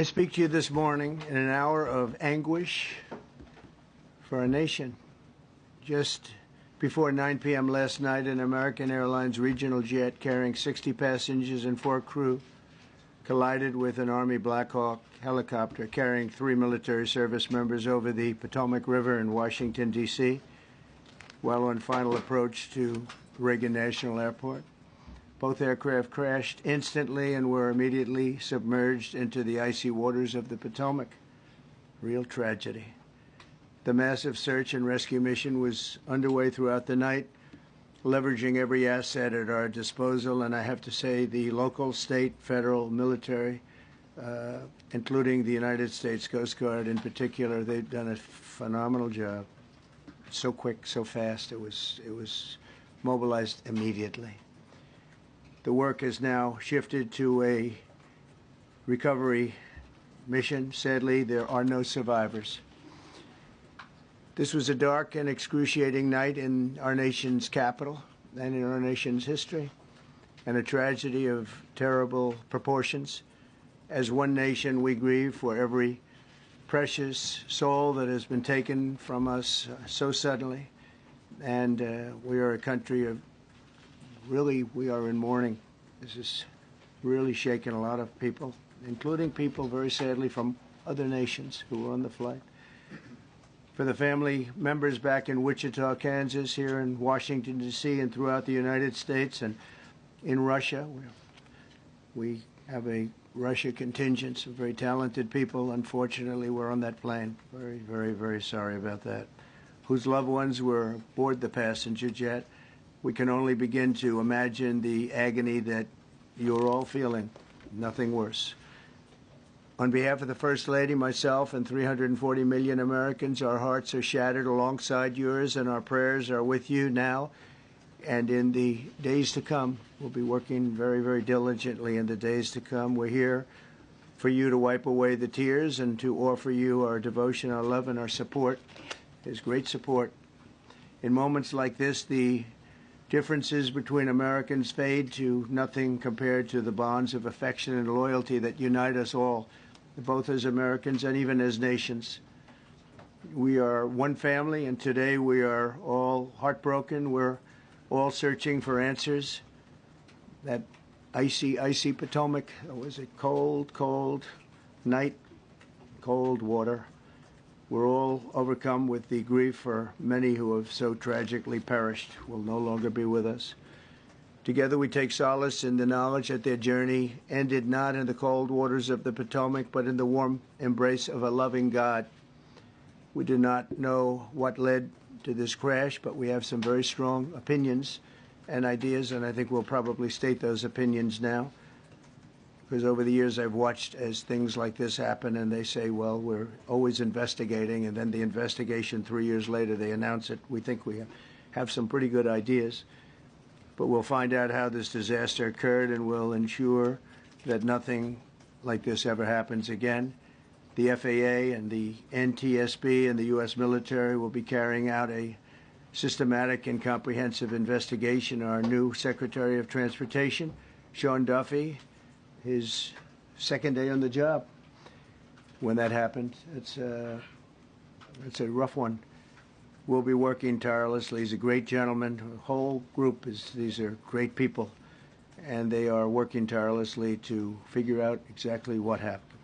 I speak to you this morning in an hour of anguish for our nation. Just before 9 p.m. last night, an American Airlines regional jet carrying 60 passengers and 4 crew collided with an Army Black Hawk helicopter carrying 3 military service members over the Potomac River in Washington, D.C., while on final approach to Reagan National Airport. Both aircraft crashed instantly and were immediately submerged into the icy waters of the Potomac. Real tragedy. The massive search and rescue mission was underway throughout the night, leveraging every asset at our disposal, and I have to say the local, state, federal, military, including the United States Coast Guard in particular, they've done a phenomenal job. So quick, so fast, it was mobilized immediately. The work has now shifted to a recovery mission. Sadly, there are no survivors. This was a dark and excruciating night in our nation's capital and in our nation's history, and a tragedy of terrible proportions. As one nation, we grieve for every precious soul that has been taken from us so suddenly, and we are a country of really, we are in mourning. This has really shaken a lot of people, including people, very sadly, from other nations who were on the flight. For the family members back in Wichita, Kansas, here in Washington, D.C., and throughout the United States and in Russia, we have a Russia contingent, some very talented people. Unfortunately, were on that plane. Very, very, very sorry about that. Whose loved ones were aboard the passenger jet. We can only begin to imagine the agony that you're all feeling. Nothing worse. On behalf of the First Lady, myself, and 340 million Americans, our hearts are shattered alongside yours, and our prayers are with you now and in the days to come. We'll be working very, very diligently in the days to come. We're here for you to wipe away the tears and to offer you our devotion, our love, and our support. There's great support. In moments like this, the differences between Americans fade to nothing compared to the bonds of affection and loyalty that unite us all, both as Americans and even as nations. We are one family, and today we are all heartbroken. We're all searching for answers. That icy, icy Potomac, it was a cold, cold night, cold water. We're all overcome with the grief for many who have so tragically perished, will no longer be with us. Together we take solace in the knowledge that their journey ended not in the cold waters of the Potomac, but in the warm embrace of a loving God. We do not know what led to this crash, but we have some very strong opinions and ideas, and I think we'll probably state those opinions now. Because over the years I've watched as things like this happen, and they say, well, we're always investigating, and then the investigation 3 years later, they announce it. We think we have some pretty good ideas. But we'll find out how this disaster occurred, and we'll ensure that nothing like this ever happens again. The FAA and the NTSB and the U.S. military will be carrying out a systematic and comprehensive investigation. Our new Secretary of Transportation, Sean Duffy, his second day on the job when that happened. It's a rough one. We'll be working tirelessly. He's a great gentleman. The whole group these are great people, and they are working tirelessly to figure out exactly what happened.